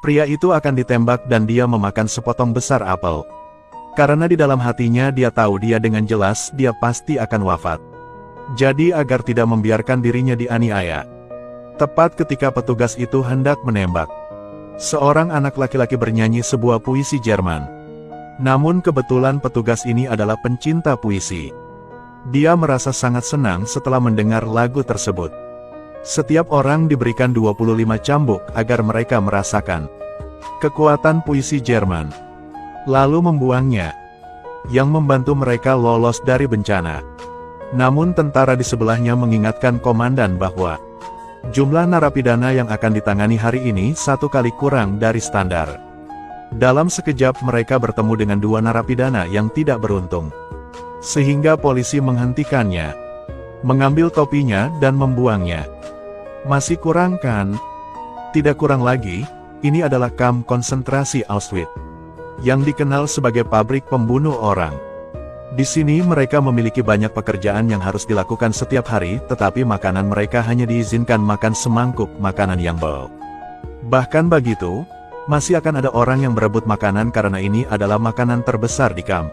Pria itu akan ditembak dan dia memakan sepotong besar apel. Karena di dalam hatinya dia tahu dia dengan jelas dia pasti akan wafat. Jadi agar tidak membiarkan dirinya dianiaya. Tepat ketika petugas itu hendak menembak, seorang anak laki-laki bernyanyi sebuah puisi Jerman. Namun kebetulan petugas ini adalah pencinta puisi. Dia merasa sangat senang setelah mendengar lagu tersebut. Setiap orang diberikan 25 cambuk agar mereka merasakan kekuatan puisi Jerman, lalu membuangnya, yang membantu mereka lolos dari bencana. Namun tentara di sebelahnya mengingatkan komandan bahwa jumlah narapidana yang akan ditangani hari ini 1 kali kurang dari standar. Dalam sekejap mereka bertemu dengan 2 narapidana yang tidak beruntung. Sehingga polisi menghentikannya, mengambil topinya dan membuangnya. Masih kurang kan? Tidak kurang lagi, ini adalah kamp konsentrasi Auschwitz, yang dikenal sebagai pabrik pembunuh orang. Di sini mereka memiliki banyak pekerjaan yang harus dilakukan setiap hari, tetapi makanan mereka hanya diizinkan makan semangkuk makanan yang bau. Bahkan begitu, masih akan ada orang yang berebut makanan karena ini adalah makanan terbesar di kamp.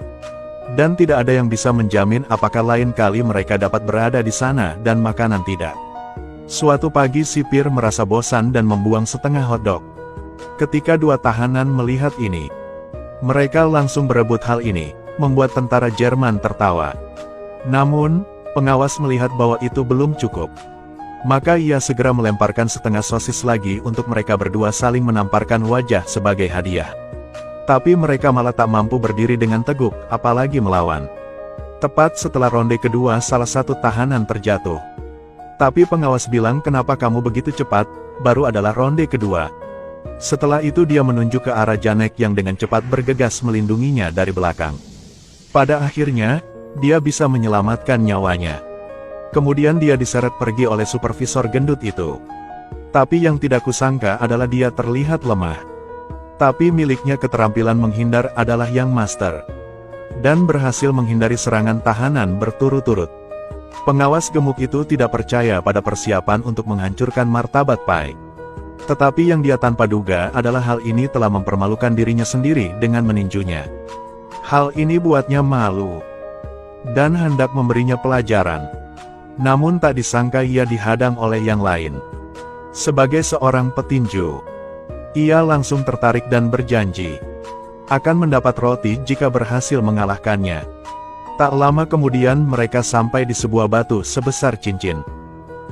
Dan tidak ada yang bisa menjamin apakah lain kali mereka dapat berada di sana dan makanan tidak. Suatu pagi sipir merasa bosan dan membuang setengah hotdog. Ketika 2 tahanan melihat ini, mereka langsung berebut hal ini, membuat tentara Jerman tertawa. Namun, pengawas melihat bahwa itu belum cukup. Maka ia segera melemparkan setengah sosis lagi untuk mereka berdua saling menamparkan wajah sebagai hadiah. Tapi mereka malah tak mampu berdiri dengan teguh, apalagi melawan. Tepat setelah ronde kedua salah satu tahanan terjatuh. Tapi pengawas bilang kenapa kamu begitu cepat, baru adalah ronde kedua. Setelah itu dia menunjuk ke arah Janek yang dengan cepat bergegas melindunginya dari belakang. Pada akhirnya, dia bisa menyelamatkan nyawanya. Kemudian dia diseret pergi oleh supervisor gendut itu. Tapi yang tidak kusangka adalah dia terlihat lemah. Tapi miliknya keterampilan menghindar adalah yang master. Dan berhasil menghindari serangan tahanan berturut-turut. Pengawas gemuk itu tidak percaya pada persiapan untuk menghancurkan martabat Pai. Tetapi yang dia tanpa duga adalah hal ini telah mempermalukan dirinya sendiri dengan meninjunya. Hal ini buatnya malu. Dan hendak memberinya pelajaran. Namun tak disangka ia dihadang oleh yang lain. Sebagai seorang petinju, ia langsung tertarik dan berjanji akan mendapat roti jika berhasil mengalahkannya. Tak lama kemudian mereka sampai di sebuah batu sebesar cincin.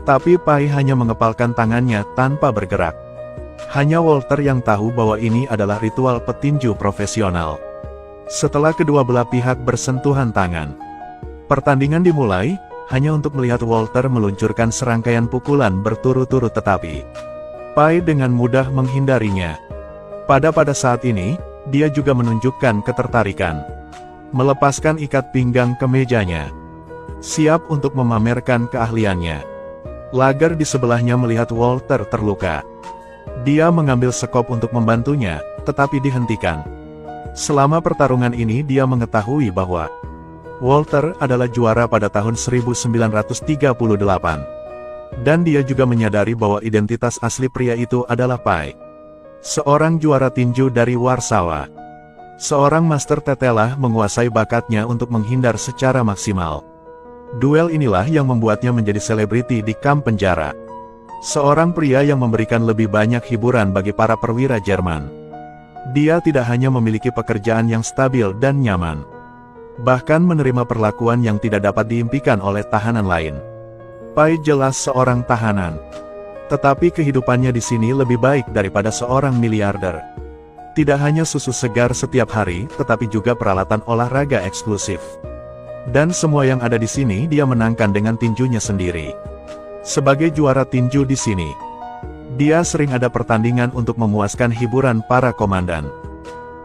Tapi Pai hanya mengepalkan tangannya tanpa bergerak. Hanya Walter yang tahu bahwa ini adalah ritual petinju profesional. Setelah kedua belah pihak bersentuhan tangan, pertandingan dimulai, hanya untuk melihat Walter meluncurkan serangkaian pukulan berturut-turut tetapi Pai dengan mudah menghindarinya. Pada saat ini, dia juga menunjukkan ketertarikan. Melepaskan ikat pinggang ke mejanya. Siap untuk memamerkan keahliannya. Lager di sebelahnya melihat Walter terluka. Dia mengambil sekop untuk membantunya, tetapi dihentikan. Selama pertarungan ini dia mengetahui bahwa Walter adalah juara pada tahun 1938. Dan dia juga menyadari bahwa identitas asli pria itu adalah Pai. Seorang juara tinju dari Warsawa. Seorang master tetelah menguasai bakatnya untuk menghindar secara maksimal. Duel inilah yang membuatnya menjadi selebriti di kamp penjara. Seorang pria yang memberikan lebih banyak hiburan bagi para perwira Jerman. Dia tidak hanya memiliki pekerjaan yang stabil dan nyaman. Bahkan menerima perlakuan yang tidak dapat diimpikan oleh tahanan lain. Pai jelas seorang tahanan. Tetapi kehidupannya di sini lebih baik daripada seorang miliarder. Tidak hanya susu segar setiap hari, tetapi juga peralatan olahraga eksklusif. Dan semua yang ada di sini dia menangkan dengan tinjunya sendiri. Sebagai juara tinju di sini, dia sering ada pertandingan untuk memuaskan hiburan para komandan.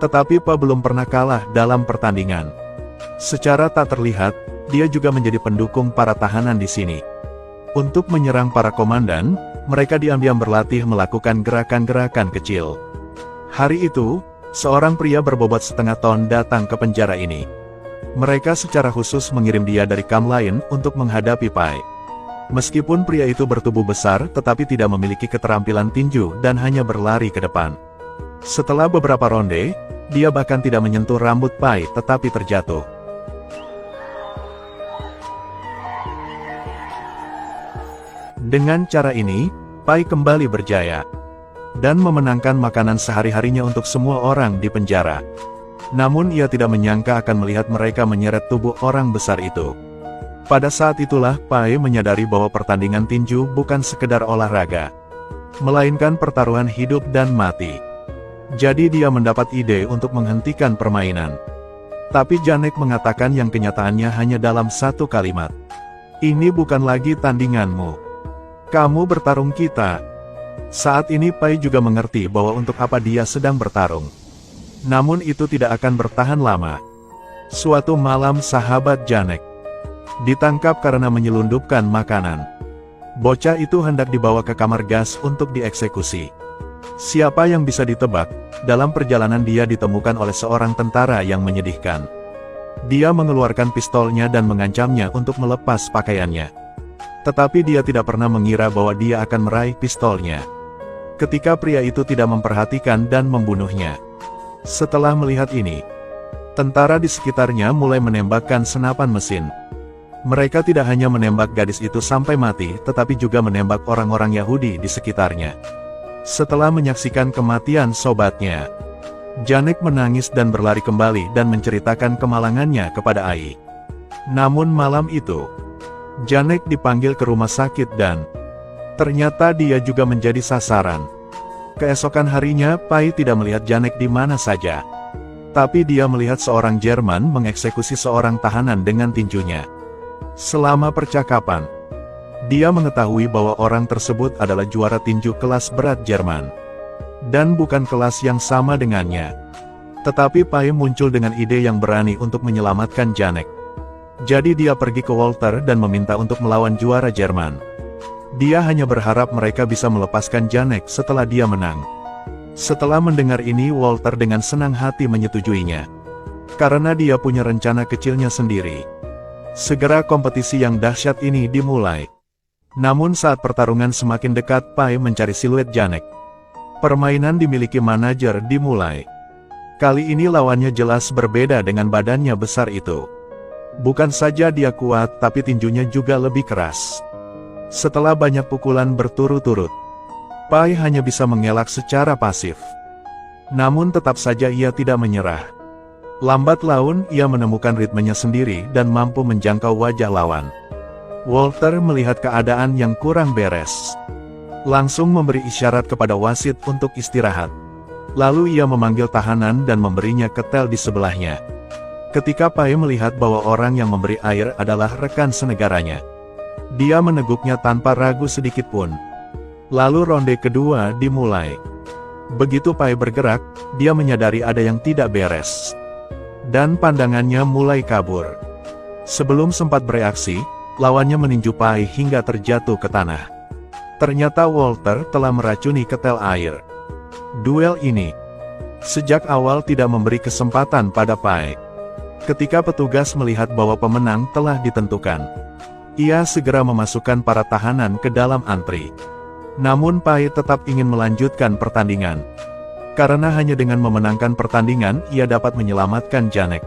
Tetapi Pa belum pernah kalah dalam pertandingan. Secara tak terlihat, dia juga menjadi pendukung para tahanan di sini. Untuk menyerang para komandan, mereka diam-diam berlatih melakukan gerakan-gerakan kecil. Hari itu, seorang pria berbobot setengah ton datang ke penjara ini. Mereka secara khusus mengirim dia dari kamp lain untuk menghadapi Pai. Meskipun pria itu bertubuh besar tetapi tidak memiliki keterampilan tinju dan hanya berlari ke depan. Setelah beberapa ronde, dia bahkan tidak menyentuh rambut Pai tetapi terjatuh. Dengan cara ini, Pai kembali berjaya dan memenangkan makanan sehari-harinya untuk semua orang di penjara. Namun ia tidak menyangka akan melihat mereka menyeret tubuh orang besar itu. Pada saat itulah Pai menyadari bahwa pertandingan tinju bukan sekedar olahraga, melainkan pertaruhan hidup dan mati. Jadi dia mendapat ide untuk menghentikan permainan. Tapi Janek mengatakan yang kenyataannya hanya dalam satu kalimat. Ini bukan lagi tandinganmu. Kamu bertarung kita. Saat ini Pai juga mengerti bahwa untuk apa dia sedang bertarung. Namun itu tidak akan bertahan lama. Suatu malam sahabat Janek ditangkap karena menyelundupkan makanan. Bocah itu hendak dibawa ke kamar gas untuk dieksekusi. Siapa yang bisa ditebak, dalam perjalanan dia ditemukan oleh seorang tentara yang menyedihkan. Dia mengeluarkan pistolnya dan mengancamnya untuk melepas pakaiannya. Tetapi dia tidak pernah mengira bahwa dia akan meraih pistolnya ketika pria itu tidak memperhatikan dan membunuhnya. Setelah melihat ini, tentara di sekitarnya mulai menembakkan senapan mesin. Mereka tidak hanya menembak gadis itu sampai mati, tetapi juga menembak orang-orang Yahudi di sekitarnya. Setelah menyaksikan kematian sobatnya, Janek menangis dan berlari kembali dan menceritakan kemalangannya kepada Ai. Namun malam itu, Janek dipanggil ke rumah sakit dan ternyata dia juga menjadi sasaran. Keesokan harinya, Pai tidak melihat Janek di mana saja. Tapi dia melihat seorang Jerman mengeksekusi seorang tahanan dengan tinjunya. Selama percakapan, dia mengetahui bahwa orang tersebut adalah juara tinju kelas berat Jerman. Dan bukan kelas yang sama dengannya. Tetapi Pai muncul dengan ide yang berani untuk menyelamatkan Janek. Jadi dia pergi ke Walter dan meminta untuk melawan juara Jerman. Dia hanya berharap mereka bisa melepaskan Janek setelah dia menang. Setelah mendengar ini, Walter dengan senang hati menyetujuinya. Karena dia punya rencana kecilnya sendiri. Segera kompetisi yang dahsyat ini dimulai. Namun saat pertarungan semakin dekat, Pai mencari siluet Janek. Permainan dimiliki manajer dimulai. Kali ini lawannya jelas berbeda dengan badannya besar itu. Bukan saja dia kuat, tapi tinjunya juga lebih keras. Setelah banyak pukulan berturut-turut, Pai hanya bisa mengelak secara pasif. Namun tetap saja ia tidak menyerah. Lambat laun ia menemukan ritmenya sendiri dan mampu menjangkau wajah lawan. Walter melihat keadaan yang kurang beres. Langsung memberi isyarat kepada wasit untuk istirahat. Lalu ia memanggil tahanan dan memberinya ketel di sebelahnya. Ketika Pai melihat bahwa orang yang memberi air adalah rekan senegaranya, dia meneguknya tanpa ragu sedikit pun. Lalu ronde kedua dimulai. Begitu Pai bergerak, dia menyadari ada yang tidak beres. Dan pandangannya mulai kabur. Sebelum sempat bereaksi, lawannya meninju Pai hingga terjatuh ke tanah. Ternyata Walter telah meracuni ketel air. Duel ini sejak awal tidak memberi kesempatan pada Pai. Ketika petugas melihat bahwa pemenang telah ditentukan, ia segera memasukkan para tahanan ke dalam antri. Namun Pai tetap ingin melanjutkan pertandingan. Karena hanya dengan memenangkan pertandingan, ia dapat menyelamatkan Janek.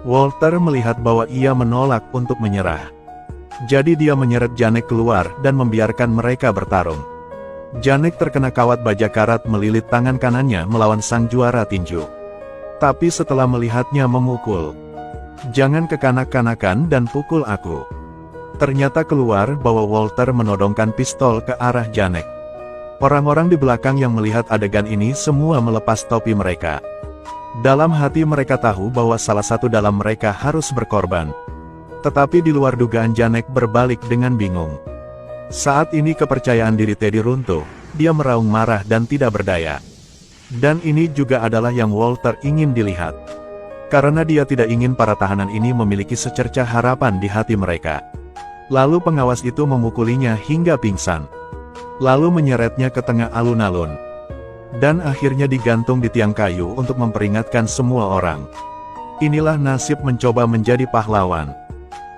Walter melihat bahwa ia menolak untuk menyerah. Jadi dia menyeret Janek keluar dan membiarkan mereka bertarung. Janek terkena kawat baja karat melilit tangan kanannya melawan sang juara tinju. Tapi setelah melihatnya memukul, "Jangan kekanak-kanakan dan pukul aku." Ternyata keluar bahwa Walter menodongkan pistol ke arah Janek. Orang-orang di belakang yang melihat adegan ini semua melepas topi mereka. Dalam hati mereka tahu bahwa salah satu dalam mereka harus berkorban. Tetapi di luar dugaan, Janek berbalik dengan bingung. Saat ini kepercayaan diri Teddy runtuh, dia meraung marah dan tidak berdaya. Dan ini juga adalah yang Walter ingin dilihat. Karena dia tidak ingin para tahanan ini memiliki secercah harapan di hati mereka. Lalu pengawas itu memukulinya hingga pingsan. Lalu menyeretnya ke tengah alun-alun. Dan akhirnya digantung di tiang kayu untuk memperingatkan semua orang. Inilah nasib mencoba menjadi pahlawan.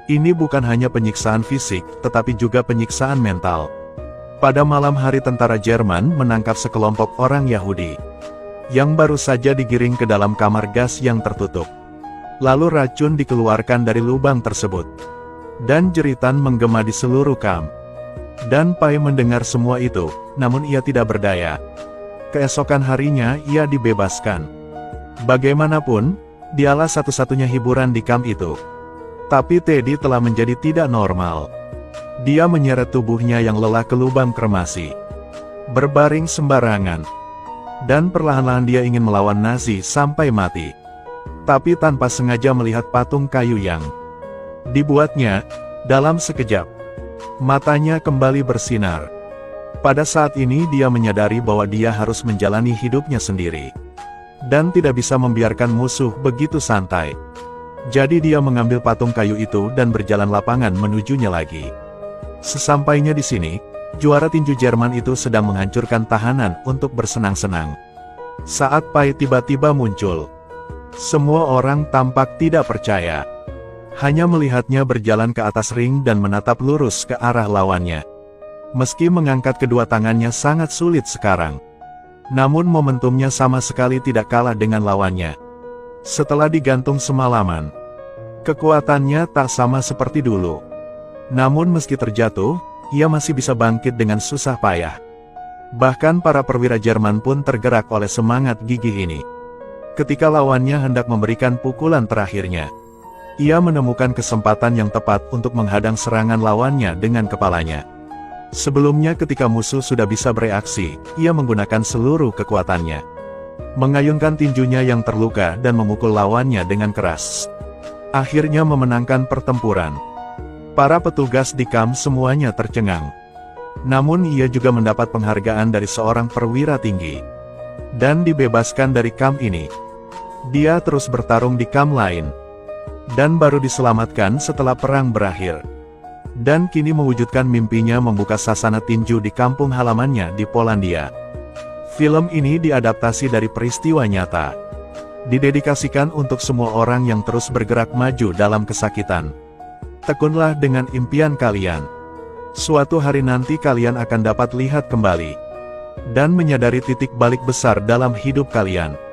Ini bukan hanya penyiksaan fisik, tetapi juga penyiksaan mental. Pada malam hari tentara Jerman menangkap sekelompok orang Yahudi. yang baru saja digiring ke dalam kamar gas yang tertutup. Lalu racun dikeluarkan dari lubang tersebut. Dan jeritan menggema di seluruh kamp. Dan Pai mendengar semua itu, namun ia tidak berdaya. Keesokan harinya ia dibebaskan. Bagaimanapun, dialah satu-satunya hiburan di kamp itu. Tapi Teddy telah menjadi tidak normal. Dia menyeret tubuhnya yang lelah ke lubang kremasi. Berbaring sembarangan. Dan perlahan-lahan dia ingin melawan Nazi sampai mati. Tapi tanpa sengaja melihat patung kayu yang dibuatnya, dalam sekejap. Matanya kembali bersinar. Pada saat ini dia menyadari bahwa dia harus menjalani hidupnya sendiri. Dan tidak bisa membiarkan musuh begitu santai. Jadi dia mengambil patung kayu itu dan berjalan lapangan menujunya lagi. Sesampainya di sini, juara tinju Jerman itu sedang menghancurkan tahanan untuk bersenang-senang. Saat Pai tiba-tiba muncul, semua orang tampak tidak percaya. Hanya melihatnya berjalan ke atas ring dan menatap lurus ke arah lawannya. Meski mengangkat kedua tangannya sangat sulit sekarang. Namun momentumnya sama sekali tidak kalah dengan lawannya. Setelah digantung semalaman, kekuatannya tak sama seperti dulu. Namun meski terjatuh, ia masih bisa bangkit dengan susah payah. Bahkan para perwira Jerman pun tergerak oleh semangat gigih ini. Ketika lawannya hendak memberikan pukulan terakhirnya, ia menemukan kesempatan yang tepat untuk menghadang serangan lawannya dengan kepalanya. Sebelumnya ketika musuh sudah bisa bereaksi, ia menggunakan seluruh kekuatannya. Mengayunkan tinjunya yang terluka dan memukul lawannya dengan keras. Akhirnya memenangkan pertempuran. Para petugas di kamp semuanya tercengang. Namun ia juga mendapat penghargaan dari seorang perwira tinggi. Dan dibebaskan dari kamp ini. Dia terus bertarung di kamp lain. Dan baru diselamatkan setelah perang berakhir. Dan kini mewujudkan mimpinya membuka sasana tinju di kampung halamannya di Polandia. Film ini diadaptasi dari peristiwa nyata. Didedikasikan untuk semua orang yang terus bergerak maju dalam kesakitan. Tekunlah dengan impian kalian. Suatu hari nanti kalian akan dapat lihat kembali. Dan menyadari titik balik besar dalam hidup kalian.